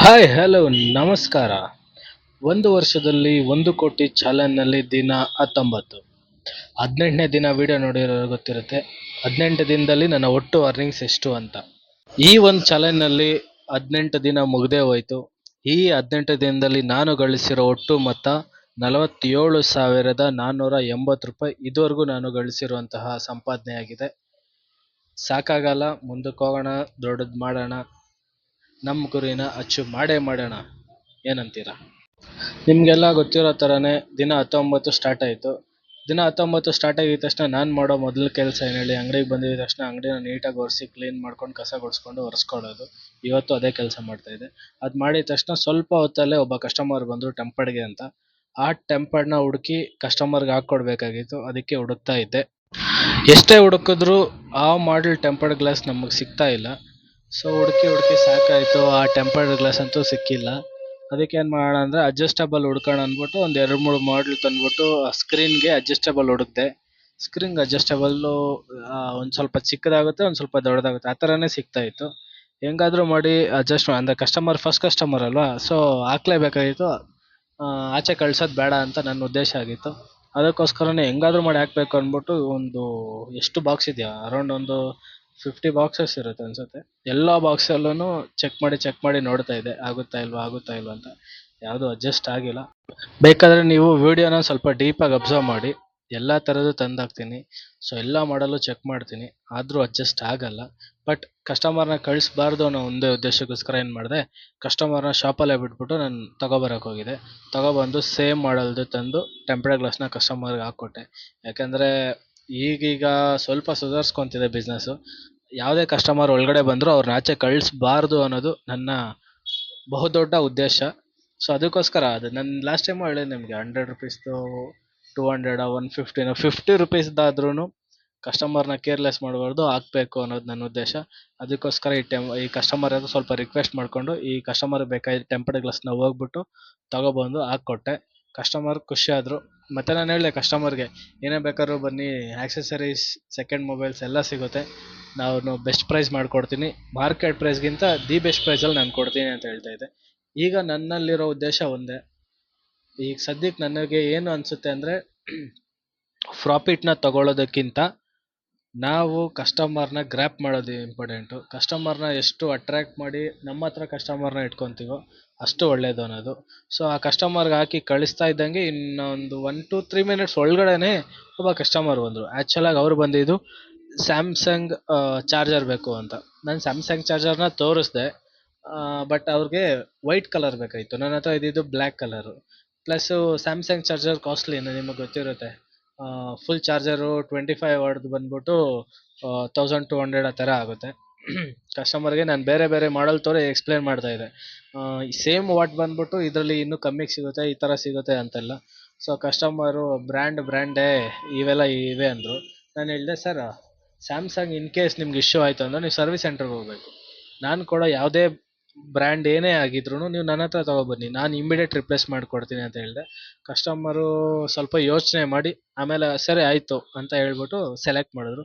Hi hello ನಮಸ್ಕಾರ. ಒಂದು ವರ್ಷದಲ್ಲಿ 1 ಕೋಟಿ ಚಾಲನ್ನಲ್ಲಿ ದಿನ 19. 18ನೇ ದಿನ ವಿಡಿಯೋ ನೋಡಿರೋರು ಗೊತ್ತಿರುತ್ತೆ. 18 ದಿನದಲ್ಲಿ ನನ್ನ ಒಟ್ಟು ಅರ್ನಿಂಗ್ಸ್ ಎಷ್ಟು ಅಂತ. ಈ ಒಂದು ಚಾಲೆಂಜ್ನಲ್ಲಿ 18 ದಿನ ಮುಗ್ದೇ ಹೋಯ್ತು. ಈ 18 ದಿನದಲ್ಲಿ ನಾನು ಗಳಿಸಿರೋ ಒಟ್ಟು ಮೊತ್ತ 47,480 ರೂಪಾಯಿ. ಇದುವರೆಗೂ ನಾನು ಗಳಿಸಿರುವಂತಹ ಸಂಪಾದನೆ ಆಗಿದೆ. ಸಾಕಾಗಲ್ಲ, ಮುಂದಕ್ಕೆ ಹೋಗೋಣ, ದೊಡ್ಡದು ಮಾಡೋಣ, ನಮ್ಮ ಗುರಿನ ಅಚೀವ್ ಮಾಡೇ ಮಾಡೋಣ. ಏನಂತೀರಾ? ನಿಮಗೆಲ್ಲ ಗೊತ್ತಿರೋ ಥರನೇ ದಿನ 19 ಸ್ಟಾರ್ಟ್ ಆಯಿತು. ದಿನ 19 ಸ್ಟಾರ್ಟ್ ಆಗಿದ ತಕ್ಷಣ ನಾನು ಮಾಡೋ ಮೊದಲ ಕೆಲಸ ಏನು ಹೇಳಿ, ಅಂಗಡಿಗೆ ಬಂದಿದ್ದ ತಕ್ಷಣ ಅಂಗಡಿನ ನೀಟಾಗಿ ಒರೆಸಿ ಕ್ಲೀನ್ ಮಾಡ್ಕೊಂಡು ಕಸ ಗುಡಿಸ್ಕೊಂಡು ಒರೆಸ್ಕೊಳ್ಳೋದು. ಇವತ್ತು ಅದೇ ಕೆಲಸ ಮಾಡ್ತಾಯಿದ್ದೆ. ಅದು ಮಾಡಿದ ತಕ್ಷಣ ಸ್ವಲ್ಪ ಹೊತ್ತಲ್ಲೇ ಒಬ್ಬ ಕಸ್ಟಮರ್ ಬಂದರು ಟೆಂಪರ್ಡ್ಗೆ ಅಂತ. ಆ ಟೆಂಪರ್ಡ್ನ ಹುಡುಕಿ ಕಸ್ಟಮರ್ಗೆ ಹಾಕ್ಕೊಡ್ಬೇಕಾಗಿತ್ತು, ಅದಕ್ಕೆ ಹುಡುಕ್ತಾ ಇದ್ದೆ. ಎಷ್ಟೇ ಹುಡುಕಿದ್ರು ಆ ಮಾಡೆಲ್ ಟೆಂಪರ್ಡ್ ಗ್ಲಾಸ್ ನಮಗೆ ಸಿಗ್ತಾ ಇಲ್ಲ. ಸೊ ಹುಡುಕಿ ಹುಡುಕಿ ಸಾಕಾಯಿತು, ಆ ಟೆಂಪರ್ಡ್ ಗ್ಲಾಸ್ ಅಂತೂ ಸಿಕ್ಕಿಲ್ಲ. ಅದಕ್ಕೆ ಏನು ಮಾಡೋಣ ಅಂದರೆ ಅಡ್ಜಸ್ಟಬಲ್ ಹುಡ್ಕೋಣ ಅಂದ್ಬಿಟ್ಟು ಒಂದು 2-3 ಮಾಡಲ್ ತಂದ್ಬಿಟ್ಟು ಸ್ಕ್ರೀನ್ಗೆ ಅಡ್ಜಸ್ಟಬಲ್ ಹುಡುಕ್ದೆ. ಸ್ಕ್ರೀನ್ಗೆ ಅಡ್ಜಸ್ಟಬಲ್ಲು ಒಂದು ಸ್ವಲ್ಪ ಚಿಕ್ಕದಾಗುತ್ತೆ, ಒಂದು ಸ್ವಲ್ಪ ದೊಡ್ಡದಾಗುತ್ತೆ, ಆ ಥರನೇ ಸಿಗ್ತಾಯಿತ್ತು. ಹೆಂಗಾದರೂ ಮಾಡಿ ಅಡ್ಜಸ್ಟ್ ಅಂದರೆ ಫಸ್ಟ್ ಕಸ್ಟಮರ್ ಅಲ್ವಾ, ಸೊ ಹಾಕ್ಲೇಬೇಕಾಗಿತ್ತು. ಆಚೆ ಕಳ್ಸೋದು ಬೇಡ ಅಂತ ನನ್ನ ಉದ್ದೇಶ ಆಗಿತ್ತು. ಅದಕ್ಕೋಸ್ಕರನೇ ಹೆಂಗಾದರೂ ಮಾಡಿ ಹಾಕಬೇಕು ಅಂದ್ಬಿಟ್ಟು ಒಂದು ಎಷ್ಟು ಬಾಕ್ಸ್ ಇದೆಯಾ, ಅರೌಂಡ್ ಒಂದು 50 ಬಾಕ್ಸಸ್ ಇರುತ್ತೆ ಅನ್ಸುತ್ತೆ. ಎಲ್ಲ ಬಾಕ್ಸಲ್ಲೂ ಚೆಕ್ ಮಾಡಿ ನೋಡ್ತಾ ಇದ್ದೆ, ಆಗುತ್ತಾ ಇಲ್ವಾ ಅಂತ. ಯಾವುದು ಅಡ್ಜಸ್ಟ್ ಆಗಿಲ್ಲ. ಬೇಕಾದರೆ ನೀವು ವಿಡಿಯೋನ ಸ್ವಲ್ಪ ಡೀಪಾಗಿ ಅಬ್ಸರ್ವ್ ಮಾಡಿ. ಎಲ್ಲ ಥರದ್ದು ತಂದಾಕ್ತೀನಿ, ಸೊ ಎಲ್ಲ ಮಾಡಲು ಚೆಕ್ ಮಾಡ್ತೀನಿ, ಆದರೂ ಅಡ್ಜಸ್ಟ್ ಆಗಲ್ಲ. ಬಟ್ ಕಸ್ಟಮರ್ನ ಕಳಿಸ್ಬಾರ್ದು ಅನ್ನೋ ಒಂದೇ ಉದ್ದೇಶಕ್ಕೋಸ್ಕರ ಏನು ಮಾಡಿದೆ, ಕಸ್ಟಮರ್ನ ಶಾಪಲ್ಲೇ ಬಿಟ್ಬಿಟ್ಟು ನಾನು ತೊಗೊಬರೋಕೆ ಹೋಗಿದ್ದೆ. ತೊಗೊಬಂದು ಸೇಮ್ ಮಾಡಲ್ದು ತಂದು ಟೆಂಪರ್ಡ್ ಗ್ಲಾಸ್ನ ಕಸ್ಟಮರ್ಗೆ ಹಾಕ್ಕೊಟ್ಟೆ. ಯಾಕಂದರೆ ಈಗೀಗ ಸ್ವಲ್ಪ ಸುಧಾರಿಸ್ಕೊತಿದೆ ಬಿಸ್ನೆಸ್ಸು. ಯಾವುದೇ ಕಸ್ಟಮರ್ ಒಳಗಡೆ ಬಂದರೂ ಅವ್ರನ್ನ ಆಚೆ ಕಳಿಸ್ಬಾರ್ದು ಅನ್ನೋದು ನನ್ನ ಬಹುದೊಡ್ಡ ಉದ್ದೇಶ. ಸೊ ಅದಕ್ಕೋಸ್ಕರ ಅದು ನಾನು ಲಾಸ್ಟ್ ಟೈಮು ಹೇಳಿದೆ ನಿಮಗೆ, 100 ರುಪೀಸ್ದು 200 150 50 ರುಪೀಸ್ದಾದ್ರೂ ಕಸ್ಟಮರ್ನ ಕೇರ್ಲೆಸ್ ಮಾಡಬಾರ್ದು, ಹಾಕಬೇಕು ಅನ್ನೋದು ನನ್ನ ಉದ್ದೇಶ. ಅದಕ್ಕೋಸ್ಕರ ಈ ಕಸ್ಟಮರ್ ಅದು ಸ್ವಲ್ಪ ರಿಕ್ವೆಸ್ಟ್ ಮಾಡಿಕೊಂಡು ಈ ಕಸ್ಟಮರ್ಗೆ ಬೇಕಾದ ಟೆಂಪರ್ಡ್ ಗ್ಲಾಸ್ನ ಹೋಗ್ಬಿಟ್ಟು ತೊಗೊಬಂದು ಹಾಕ್ಕೊಟ್ಟೆ. ಕಸ್ಟಮರ್ ಖುಷಿಯಾದರು. ಮತ್ತು ನಾನು ಹೇಳಿದೆ ಕಸ್ಟಮರ್ಗೆ, ಏನೇ ಬೇಕಾದ್ರೂ ಬನ್ನಿ, ಆ್ಯಕ್ಸೆಸರೀಸ್, ಸೆಕೆಂಡ್ ಮೊಬೈಲ್ಸ್ ಎಲ್ಲ ಸಿಗುತ್ತೆ, ನಾನು ಬೆಸ್ಟ್ ಪ್ರೈಸ್ ಮಾಡಿಕೊಡ್ತೀನಿ, ಮಾರ್ಕೆಟ್ ಪ್ರೈಸ್ಗಿಂತ ದಿ ಬೆಸ್ಟ್ ಪ್ರೈಸಲ್ಲಿ ನಾನು ಕೊಡ್ತೀನಿ ಅಂತ ಹೇಳ್ತಾ ಇದ್ದೆ. ಈಗ ನನ್ನಲ್ಲಿರೋ ಉದ್ದೇಶ ಒಂದೇ. ಈಗ ಸದ್ಯಕ್ಕೆ ನನಗೆ ಏನು ಅನಿಸುತ್ತೆ ಅಂದರೆ, ಪ್ರಾಫಿಟ್ನ ತಗೊಳ್ಳೋದಕ್ಕಿಂತ ನಾವು ಕಸ್ಟಮರ್ನ ಗ್ರ್ಯಾಪ್ ಮಾಡೋದು ಇಂಪಾರ್ಟೆಂಟು. ಕಸ್ಟಮರ್ನ ಎಷ್ಟು ಅಟ್ರ್ಯಾಕ್ಟ್ ಮಾಡಿ ನಮ್ಮ ಹತ್ರ ಕಸ್ಟಮರ್ನ ಇಟ್ಕೊತೀವೋ ಅಷ್ಟು ಒಳ್ಳೆಯದು ಅನ್ನೋದು. ಸೊ ಆ ಕಸ್ಟಮರ್ಗೆ ಹಾಕಿ ಕಳಿಸ್ತಾ ಇದ್ದಂಗೆ ಇನ್ನೊಂದು 1-3 ಮಿನಿಟ್ಸ್ ಒಳಗಡೆ ಒಬ್ಬ ಕಸ್ಟಮರ್ ಬಂದರು. ಆ್ಯಕ್ಚುಲಾಗಿ ಅವ್ರು ಬಂದಿದ್ದು ಸ್ಯಾಮ್ಸಂಗ್ ಚಾರ್ಜರ್ ಬೇಕು ಅಂತ. ನಾನು ಸ್ಯಾಮ್ಸಂಗ್ ಚಾರ್ಜರ್ನ ತೋರಿಸ್ದೆ, ಬಟ್ ಅವ್ರಿಗೆ ವೈಟ್ ಕಲರ್ ಬೇಕಾಗಿತ್ತು. ನನ್ನ ಹತ್ರ ಇದ್ದಿದ್ದು black colour. Plus Samsung charger ಕಾಸ್ಟ್ಲಿನೇ, ನಿಮಗೆ ಗೊತ್ತಿರುತ್ತೆ. ಫುಲ್ ಚಾರ್ಜರು 25 ವಾಟ್ದು ಬಂದ್ಬಿಟ್ಟು 1200 ಆ ಥರ ಆಗುತ್ತೆ. ಕಸ್ಟಮರ್ಗೆ ನಾನು ಬೇರೆ ಬೇರೆ ಮಾಡಲ್ ಎಕ್ಸ್ಪ್ಲೇನ್ ಮಾಡ್ತಾಯಿದ್ದೆ. ಸೇಮ್ ವಾಟ್ ಬಂದ್ಬಿಟ್ಟು ಇದರಲ್ಲಿ ಇನ್ನೂ ಕಮ್ಮಿಗೆ ಸಿಗುತ್ತೆ, ಈ ಥರ ಸಿಗುತ್ತೆ ಅಂತೆಲ್ಲ. ಸೊ ಕಸ್ಟಮರು ಬ್ರ್ಯಾಂಡೇ ಇವೆಲ್ಲ ಇವೆ ಅಂದರು. ನಾನು ಹೇಳಿದೆ, ಸರ್ ಸ್ಯಾಮ್ಸಂಗ್ ಇನ್ ಕೇಸ್ ನಿಮ್ಗೆ ಇಶ್ಯೂ ಆಯಿತು ಅಂದರೆ ನೀವು ಸರ್ವಿಸ್ ಸೆಂಟ್ರಿಗೆ ಹೋಗಬೇಕು. ನಾನು ಕೊಡೋ ಯಾವುದೇ ಬ್ರ್ಯಾಂಡ್ ಏನೇ ಆಗಿದ್ರು ನೀವು ನನ್ನ ಹತ್ರ ತೊಗೊಬನ್ನಿ, ನಾನು ಇಮಿಡಿಯೇಟ್ ರಿಪ್ಲೇಸ್ ಮಾಡಿಕೊಡ್ತೀನಿ ಅಂತ ಹೇಳಿದೆ. ಕಸ್ಟಮರು ಸ್ವಲ್ಪ ಯೋಚನೆ ಮಾಡಿ ಆಮೇಲೆ ಸರಿ ಆಯಿತು ಅಂತ ಹೇಳ್ಬಿಟ್ಟು ಸೆಲೆಕ್ಟ್ ಮಾಡಿದ್ರು.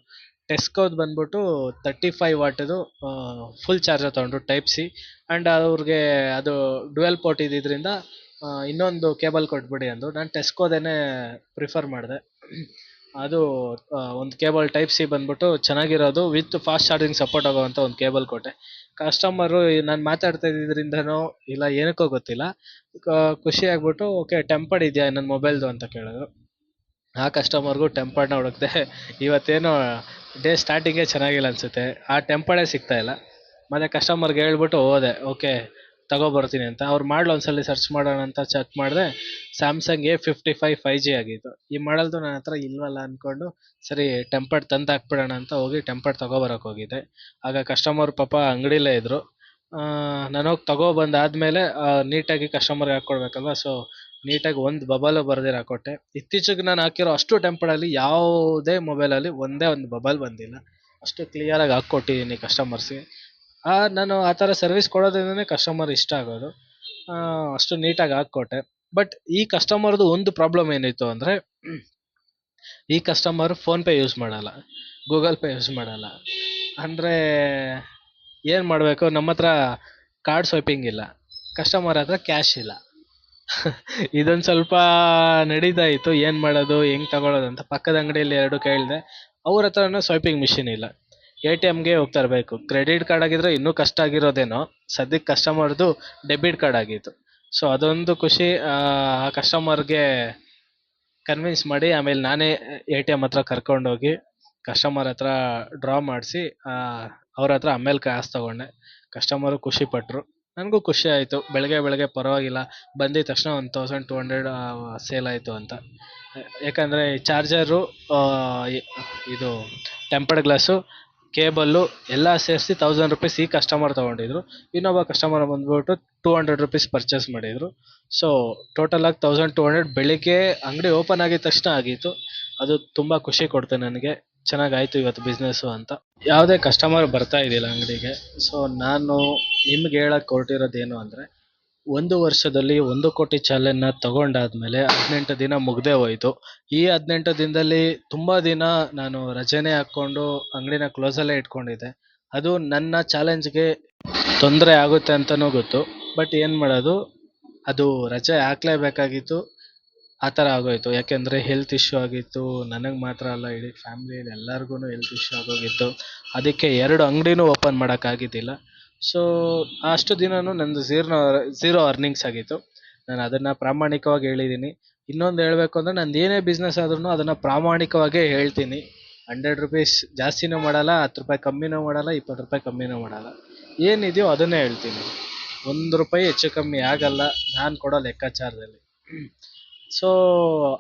ಟೆಸ್ಕೋದು ಬಂದ್ಬಿಟ್ಟು 35 ವಾಟ್ದು ಫುಲ್ ಚಾರ್ಜರ್ ತೊಗೊಂಡ್ರು, ಟೈಪ್ ಸಿ. ಆ್ಯಂಡ್ ಅವ್ರಿಗೆ ಅದು ಡುವೆಲ್ ಪೋರ್ಟ್ ಇದ್ದಿದ್ದರಿಂದ ಇನ್ನೊಂದು ಕೇಬಲ್ ಕೊಟ್ಬಿಡಿ ಅಂದರು. ನಾನು ಟೆಸ್ಕೋದೇನೆ ಪ್ರಿಫರ್ ಮಾಡಿದೆ. ಅದು ಒಂದು ಕೇಬಲ್ ಟೈಪ್ ಸಿ ಬಂದ್ಬಿಟ್ಟು ಚೆನ್ನಾಗಿರೋದು, ವಿತ್ ಫಾಸ್ಟ್ ಚಾರ್ಜಿಂಗ್ ಸಪೋರ್ಟ್ ಆಗೋವಂಥ ಒಂದು ಕೇಬಲ್ ಕೊಟ್ಟೆ. ಕಸ್ಟಮರು ನಾನು ಮಾತಾಡ್ತಾ ಇದ್ದಿದ್ರಿಂದನೋ ಇಲ್ಲ ಏನಕ್ಕೋ ಗೊತ್ತಿಲ್ಲ, ಖುಷಿ ಆಗ್ಬಿಟ್ಟು ಓಕೆ ಟೆಂಪರ್ಡ್ ಇದೆಯಾ ನನ್ನ ಮೊಬೈಲ್ದು ಅಂತ ಕೇಳಿದ್ರು. ಆ ಕಸ್ಟಮರ್ಗೂ ಟೆಂಪರ್ಡ್ನ ಹುಡುಕ್ದೆ. ಇವತ್ತೇನೋ ಡೇ ಸ್ಟಾರ್ಟಿಂಗೇ ಚೆನ್ನಾಗಿಲ್ಲ ಅನಿಸುತ್ತೆ, ಆ ಟೆಂಪರ್ಡೇ ಸಿಗ್ತಾಯಿಲ್ಲ. ಮತ್ತು ಕಸ್ಟಮರ್ಗೆ ಹೇಳ್ಬಿಟ್ಟು ಹೋದೆ, ಓಕೆ ತೊಗೊಬರ್ತೀನಿ ಅಂತ. ಅವ್ರು ಮಾಡಲು ಒಂದ್ಸಲ ಸರ್ಚ್ ಮಾಡೋಣ ಅಂತ ಚೆಕ್ ಮಾಡಿದೆ, ಸ್ಯಾಮ್ಸಂಗ್ A55 5G ಆಗಿತ್ತು. ಈ ಮಾಡಲ್ದು ನನ್ನ ಹತ್ರ ಇಲ್ವಲ್ಲ ಅಂದ್ಕೊಂಡು ಸರಿ ಟೆಂಪರ್ಡ್ ತಂದು ಹಾಕ್ಬಿಡೋಣ ಅಂತ ಹೋಗಿ ಟೆಂಪರ್ಡ್ ತೊಗೊಬರೋಕೆ ಹೋಗಿದ್ದೆ. ಆಗ ಕಸ್ಟಮರ್ ಪಾಪ ಅಂಗಡಿಲೇ ಇದ್ದರು. ನಾನು ಹೋಗಿ ತೊಗೊಬಂದಾದಮೇಲೆ ನೀಟಾಗಿ ಕಸ್ಟಮರ್ಗೆ ಹಾಕ್ಕೊಡ್ಬೇಕಲ್ವ, ಸೊ ನೀಟಾಗಿ ಒಂದು ಬಬಲು ಬರ್ದಿರೋ ಹಾಕ್ಕೊಟ್ಟೆ. ಇತ್ತೀಚೆಗೆ ನಾನು ಹಾಕಿರೋ ಅಷ್ಟು ಟೆಂಪರ್ಡಲ್ಲಿ ಯಾವುದೇ ಮೊಬೈಲಲ್ಲಿ ಒಂದೇ ಒಂದು ಬಬಲ್ ಬಂದಿಲ್ಲ, ಅಷ್ಟು ಕ್ಲಿಯರಾಗಿ ಹಾಕ್ಕೊಟ್ಟಿದ್ದೀನಿ ಕಸ್ಟಮರ್ಸ್ಗೆ. ನಾನು ಆ ಥರ ಸರ್ವಿಸ್ ಕೊಡೋದ್ರಿಂದನೇ ಕಸ್ಟಮರ್ ಇಷ್ಟ ಆಗೋದು. ಅಷ್ಟು ನೀಟಾಗಿ ಹಾಕ್ಕೊಟ್ಟೆ. ಬಟ್ ಈ ಕಸ್ಟಮರ್ದು ಒಂದು ಪ್ರಾಬ್ಲಮ್ ಏನಿತ್ತು ಅಂದರೆ, ಈ ಕಸ್ಟಮರ್ ಫೋನ್ಪೇ ಯೂಸ್ ಮಾಡಲ್ಲ, ಗೂಗಲ್ ಪೇ ಯೂಸ್ ಮಾಡಲ್ಲ. ಅಂದರೆ ಏನು ಮಾಡಬೇಕು, ನಮ್ಮ ಹತ್ರ ಕಾರ್ಡ್ ಸ್ವೈಪಿಂಗ್ ಇಲ್ಲ, ಕಸ್ಟಮರ್ ಹತ್ರ ಕ್ಯಾಶ್ ಇಲ್ಲ. ಇದೊಂದು ಸ್ವಲ್ಪ ನಡೀತಾ ಇತ್ತು, ಏನು ಮಾಡೋದು ಹೆಂಗೆ ತಗೊಳ್ಳೋದು ಅಂತ. ಪಕ್ಕದ ಅಂಗಡಿಯಲ್ಲಿ ಎರಡು ಕೇಳಿದೆ, ಅವ್ರ ಹತ್ರನೂ ಸ್ವೈಪಿಂಗ್ ಮಿಷಿನ್ ಇಲ್ಲ. ATMಗೆ ಹೋಗ್ತಾ ಇರಬೇಕು. ಕ್ರೆಡಿಟ್ ಕಾರ್ಡ್ ಆಗಿದ್ರೆ ಇನ್ನೂ ಕಷ್ಟ ಆಗಿರೋದೇನೋ, ಸದ್ಯಕ್ಕೆ ಕಸ್ಟಮರ್ದು ಡೆಬಿಟ್ ಕಾರ್ಡ್ ಆಗಿತ್ತು. ಸೊ ಅದೊಂದು ಖುಷಿ. ಆ ಕಸ್ಟಮರ್ಗೆ ಕನ್ವಿನ್ಸ್ ಮಾಡಿ ಆಮೇಲೆ ನಾನೇ ATM ಹತ್ರ ಕರ್ಕೊಂಡೋಗಿ ಕಸ್ಟಮರ್ ಹತ್ರ ಡ್ರಾ ಮಾಡಿಸಿ ಅವ್ರ ಹತ್ರ ಆಮೇಲೆ ಕಾಸು ತಗೊಂಡೆ. ಕಸ್ಟಮರು ಖುಷಿ ಪಟ್ಟರು, ನನಗೂ ಖುಷಿ ಆಯಿತು. ಬೆಳಗ್ಗೆ ಪರವಾಗಿಲ್ಲ, ಬಂದಿದ ತಕ್ಷಣ 1200 ಸೇಲ್ ಆಯಿತು ಅಂತ. ಯಾಕಂದರೆ ಚಾರ್ಜರು, ಇದು ಟೆಂಪರ್ಡ್ ಗ್ಲಾಸು, ಕೇಬಲ್ಲು ಎಲ್ಲ ಸೇರಿಸಿ 1000 ರುಪೀಸ್ ಈ ಕಸ್ಟಮರ್ ತೊಗೊಂಡಿದ್ರು. ಇನ್ನೊಬ್ಬ ಕಸ್ಟಮರ್ ಬಂದ್ಬಿಟ್ಟು 200 ರುಪೀಸ್ ಪರ್ಚೇಸ್ ಮಾಡಿದರು. ಸೊ ಟೋಟಲಾಗಿ 1200 ಬೆಳಿಗ್ಗೆ ಅಂಗಡಿ ಓಪನ್ ಆಗಿದ ತಕ್ಷಣ ಆಗಿತ್ತು. ಅದು ತುಂಬ ಖುಷಿ ಕೊಡ್ತು ನನಗೆ. ಚೆನ್ನಾಗಾಯ್ತು ಇವತ್ತು ಬಿಸ್ನೆಸ್ಸು ಅಂತ. ಯಾವುದೇ ಕಸ್ಟಮರ್ ಬರ್ತಾ ಇದ್ದಿಲ್ಲ ಅಂಗಡಿಗೆ. ಸೊ ನಾನು ನಿಮ್ಗೆ ಹೇಳಕ್ಕೆ ಹೊರಟಿರೋದೇನು ಅಂದರೆ, 1 ವರ್ಷದಲ್ಲಿ 1 ಕೋಟಿ ಚಾಲೆಂಜ್ನ ತಗೊಂಡಾದ್ಮೇಲೆ 18 ದಿನ ಮುಗ್ದೇ ಹೋಯ್ತು. ಈ 18 ದಿನದಲ್ಲಿ ತುಂಬ ದಿನ ನಾನು ರಜೆನೇ ಹಾಕ್ಕೊಂಡು ಅಂಗಡಿನ ಕ್ಲೋಸಲ್ಲೇ ಇಟ್ಕೊಂಡಿದ್ದೆ. ಅದು ನನ್ನ ಚಾಲೆಂಜ್ಗೆ ತೊಂದರೆ ಆಗುತ್ತೆ ಅಂತಲೂ ಗೊತ್ತು. ಬಟ್ ಏನು ಮಾಡೋದು, ಅದು ರಜೆ ಹಾಕ್ಲೇಬೇಕಾಗಿತ್ತು. ಆ ಥರ ಆಗೋಯ್ತು. ಯಾಕೆಂದರೆ ಹೆಲ್ತ್ ಇಶ್ಯೂ ಆಗಿತ್ತು. ನನಗೆ ಮಾತ್ರ ಅಲ್ಲ, ಇಡೀ ಫ್ಯಾಮ್ಲಿಯಲ್ಲಿ ಎಲ್ಲರಿಗೂ ಹೆಲ್ತ್ ಇಶ್ಯೂ ಆಗೋಗಿತ್ತು. ಅದಕ್ಕೆ 2 ಅಂಗಡಿನೂ ಓಪನ್ ಮಾಡೋಕ್ಕಾಗಿದ್ದಿಲ್ಲ. ಸೊ ಅಷ್ಟು ದಿನವೂ ನಂದು ಝೀರೋ ಅರ್ನಿಂಗ್ಸ್ ಆಗಿತ್ತು. ನಾನು ಅದನ್ನು ಪ್ರಾಮಾಣಿಕವಾಗಿ ಹೇಳಿದ್ದೀನಿ. ಇನ್ನೊಂದು ಹೇಳಬೇಕು ಅಂದರೆ, ನಂದು ಏನೇ ಬಿಸ್ನೆಸ್ ಆದ್ರೂ ಅದನ್ನು ಪ್ರಾಮಾಣಿಕವಾಗೇ ಹೇಳ್ತೀನಿ. 100 ರುಪೀಸ್ ಜಾಸ್ತಿನೂ ಮಾಡಲ್ಲ, 10 ರೂಪಾಯಿ ಕಮ್ಮಿನೂ ಮಾಡಲ್ಲ, 20 ರೂಪಾಯಿ ಕಮ್ಮಿನೂ ಮಾಡಲ್ಲ. ಏನಿದೆಯೋ ಅದನ್ನೇ ಹೇಳ್ತೀನಿ. 1 ರೂಪಾಯಿ ಹೆಚ್ಚು ಕಮ್ಮಿ ಆಗಲ್ಲ ನಾನು ಕೊಡೋ ಲೆಕ್ಕಾಚಾರದಲ್ಲಿ. ಸೊ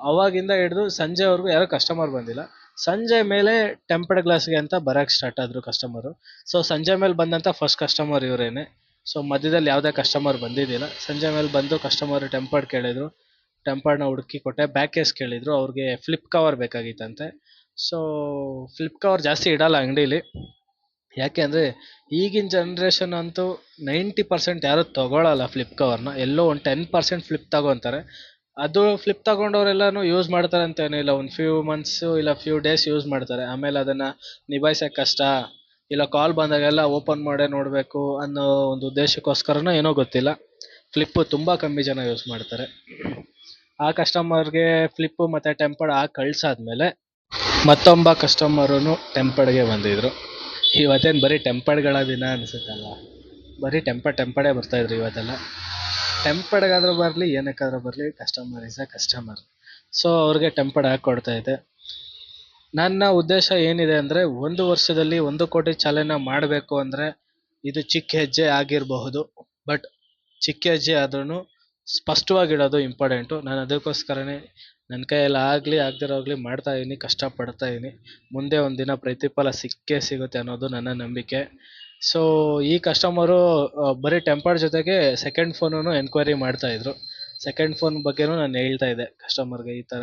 ಅವಾಗಿಂದ ಹಿಡಿದು ಸಂಜೆವರೆಗೂ ಯಾರೂ ಕಸ್ಟಮರ್ ಬಂದಿಲ್ಲ. ಸಂಜೆ ಮೇಲೆ ಟೆಂಪರ್ಡ್ ಗ್ಲಾಸ್ಗೆ ಅಂತ ಬರೋಕ್ಕೆ ಸ್ಟಾರ್ಟ್ ಆದರು ಕಸ್ಟಮರು. ಸೊ ಸಂಜೆ ಮೇಲೆ ಬಂದಂಥ ಫಸ್ಟ್ ಕಸ್ಟಮರ್ ಇವರೇನೆ. ಸೊ ಮಧ್ಯದಲ್ಲಿ ಯಾವುದೇ ಕಸ್ಟಮರ್ ಬಂದಿದ್ದಿಲ್ಲ. ಸಂಜೆ ಮೇಲೆ ಬಂದು ಕಸ್ಟಮರ್ ಟೆಂಪರ್ಡ್ ಕೇಳಿದರು. ಟೆಂಪರ್ಡ್ನ ಹುಡುಕಿ ಕೊಟ್ಟೆ. ಬ್ಯಾಕ್ ಕೇಸ್ ಕೇಳಿದರು. ಅವ್ರಿಗೆ ಫ್ಲಿಪ್ ಕವರ್ ಬೇಕಾಗಿತ್ತಂತೆ. ಸೊ ಫ್ಲಿಪ್ ಕವರ್ ಜಾಸ್ತಿ ಇಡಲ್ಲ ಅಂಗಡೀಲಿ. ಯಾಕೆ ಅಂದರೆ ಈಗಿನ ಜನ್ರೇಷನ್ ಅಂತೂ 90% ಯಾರೂ ತೊಗೊಳಲ್ಲ ಫ್ಲಿಪ್ ಕವರ್ನ. ಎಲ್ಲೋ ಒಂದು 10% ಫ್ಲಿಪ್ ತಗೊತಾರೆ. ಅದು ಫ್ಲಿಪ್ ತಗೊಂಡವರೆಲ್ಲನೂ ಯೂಸ್ ಮಾಡ್ತಾರೆ ಅಂತೇನಿಲ್ಲ. ಒಂದು ಫ್ಯೂ ಮಂತ್ಸು ಇಲ್ಲ ಫ್ಯೂ ಡೇಸ್ ಯೂಸ್ ಮಾಡ್ತಾರೆ. ಆಮೇಲೆ ಅದನ್ನು ನಿಭಾಯಿಸೋಕ್ಕೆ ಕಷ್ಟ, ಇಲ್ಲ ಕಾಲ್ ಬಂದಾಗೆಲ್ಲ ಓಪನ್ ಮಾಡೇ ನೋಡಬೇಕು ಅನ್ನೋ ಒಂದು ಉದ್ದೇಶಕ್ಕೋಸ್ಕರನೋ ಏನೋ ಗೊತ್ತಿಲ್ಲ, ಫ್ಲಿಪ್ಪು ತುಂಬ ಕಮ್ಮಿ ಜನ ಯೂಸ್ ಮಾಡ್ತಾರೆ. ಆ ಕಸ್ಟಮರ್ಗೆ ಫ್ಲಿಪ್ಪು ಮತ್ತು ಟೆಂಪರ್ಡ್ ಹಾಕಿ ಕಳ್ಸಾದ್ಮೇಲೆ ಮತ್ತೊಬ್ಬ ಕಸ್ಟಮರೂ ಟೆಂಪರ್ಡ್ಗೆ ಬಂದಿದ್ರು. ಇವತ್ತೇನು ಬರೀ ಟೆಂಪರ್ಡ್ಗಳ ದಿನ ಅನಿಸುತ್ತಲ್ಲ, ಬರೀ ಟೆಂಪರ್ಡೇ ಬರ್ತಾಯಿದ್ರು ಇವತ್ತೆಲ್ಲ. ಟೆಂಪರ್ಡ್ಗಾದ್ರೂ ಬರಲಿ, ಏನಕ್ಕಾದ್ರೂ ಬರಲಿ, customer is a customer. So ಅವ್ರಿಗೆ ಟೆಂಪರ್ಡ್ ಹಾಕ್ಕೊಡ್ತಾಯಿದ್ದೆ. ನನ್ನ ಉದ್ದೇಶ ಏನಿದೆ ಅಂದರೆ, 1 ವರ್ಷದಲ್ಲಿ 1 ಕೋಟಿ ಚಾಲೆಂಜ್ನ ಮಾಡಬೇಕು ಅಂದರೆ ಇದು ಚಿಕ್ಕ ಹೆಜ್ಜೆ ಆಗಿರಬಹುದು. ಬಟ್ ಚಿಕ್ಕ ಹೆಜ್ಜೆ ಆದ್ರೂ ಸ್ಪಷ್ಟವಾಗಿಡೋದು ಇಂಪಾರ್ಟೆಂಟು. ನಾನು ಅದಕ್ಕೋಸ್ಕರನೇ ನನ್ನ ಕೈಯಲ್ಲಿ ಆಗಲಿ ಆಗದಿರೋಗ್ಲಿ ಮಾಡ್ತಾಯಿದ್ದೀನಿ, ಕಷ್ಟಪಡ್ತಾಯಿದ್ದೀನಿ. ಮುಂದೆ ಒಂದು ದಿನ ಪ್ರತಿಫಲ ಸಿಕ್ಕೇ ಸಿಗುತ್ತೆ ಅನ್ನೋದು ನನ್ನ ನಂಬಿಕೆ. ಸೊ ಈ ಕಸ್ಟಮರು ಬರೀ ಟೆಂಪರ್ಡ್ ಜೊತೆಗೆ ಸೆಕೆಂಡ್ ಫೋನೂ ಎನ್ಕ್ವೈರಿ ಮಾಡ್ತಾಯಿದ್ರು. ಸೆಕೆಂಡ್ ಫೋನ್ ಬಗ್ಗೆನೂ ನಾನು ಹೇಳ್ತಾ ಇದ್ದೆ ಕಸ್ಟಮರ್ಗೆ, ಈ ಥರ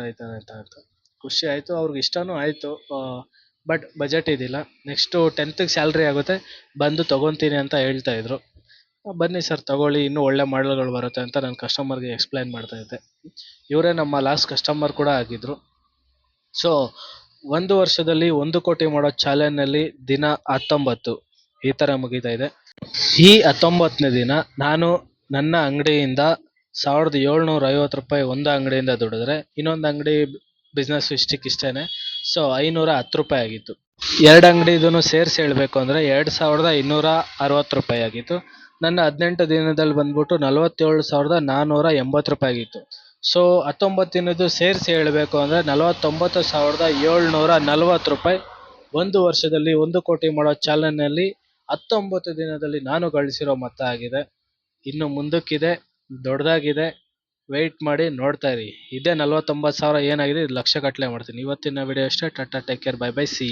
ಅಂತ. ಖುಷಿ ಆಯಿತು, ಅವ್ರಿಗೆ ಇಷ್ಟನೂ ಆಯಿತು. ಬಟ್ ಬಜೆಟ್ ಇದ್ದಿಲ್ಲ. ನೆಕ್ಸ್ಟು 10th ಸ್ಯಾಲ್ರಿ ಆಗುತ್ತೆ, ಬಂದು ತೊಗೊತೀನಿ ಅಂತ ಹೇಳ್ತಾಯಿದ್ರು. ಬನ್ನಿ ಸರ್ ತೊಗೊಳ್ಳಿ, ಇನ್ನೂ ಒಳ್ಳೆ ಮಾಡಲ್ಗಳು ಬರುತ್ತೆ ಅಂತ ನಾನು ಕಸ್ಟಮರ್ಗೆ ಎಕ್ಸ್ಪ್ಲೈನ್ ಮಾಡ್ತಾಯಿದ್ದೆ. ಇವರೇ ನಮ್ಮ ಲಾಸ್ಟ್ ಕಸ್ಟಮರ್ ಕೂಡ ಆಗಿದ್ದರು. ಸೊ 1 ವರ್ಷದಲ್ಲಿ 1 ಕೋಟಿ ಮಾಡೋ ಚಾಲೆಂಜ್ನಲ್ಲಿ ದಿನ 19 ಈ ಥರ ಮುಗಿತಾ ಇದೆ. ಈ 19ನೇ ದಿನ ನಾನು ನನ್ನ ಅಂಗಡಿಯಿಂದ 1750 ರೂಪಾಯಿ ಒಂದು ಅಂಗಡಿಯಿಂದ ದುಡಿದ್ರೆ, ಇನ್ನೊಂದು ಅಂಗಡಿ ಬಿಸ್ನೆಸ್ ಇಷ್ಟೇ. ಸೊ 510 ರೂಪಾಯಿ ಆಗಿತ್ತು. 2 ಅಂಗಡಿದೂ ಸೇರಿಸಿ ಹೇಳಬೇಕು ಅಂದರೆ 2260 ರೂಪಾಯಿ ಆಗಿತ್ತು. ನನ್ನ 18 ದಿನದಲ್ಲಿ ಬಂದ್ಬಿಟ್ಟು 47,480 ರೂಪಾಯಿ ಆಗಿತ್ತು. ಸೊ 19 ದಿನದ್ದು ಸೇರಿಸಿ ಹೇಳಬೇಕು ಅಂದರೆ 49,740 ರೂಪಾಯಿ 1 ವರ್ಷದಲ್ಲಿ 1 ಕೋಟಿ ಮಾಡೋ ಚಾಲೆಂಜ್ನಲ್ಲಿ 19 ದಿನದಲ್ಲಿ ನಾನು ಗಳಿಸಿರೋ ಮೊತ್ತ ಆಗಿದೆ. ಇನ್ನು ಮುಂದಕ್ಕಿದೆ, ದೊಡ್ಡದಾಗಿದೆ. ವೆಯ್ಟ್ ಮಾಡಿ ನೋಡ್ತಾ ಇರಿ. ಇದೇ 49,000 ಏನಾಗಿದೆ, ಇದು ಲಕ್ಷಗಟ್ಟಲೆ ಮಾಡ್ತೀನಿ. ಇವತ್ತಿನ ವಿಡಿಯೋ ಅಷ್ಟೇ. Tata, take care, bye bye, see you.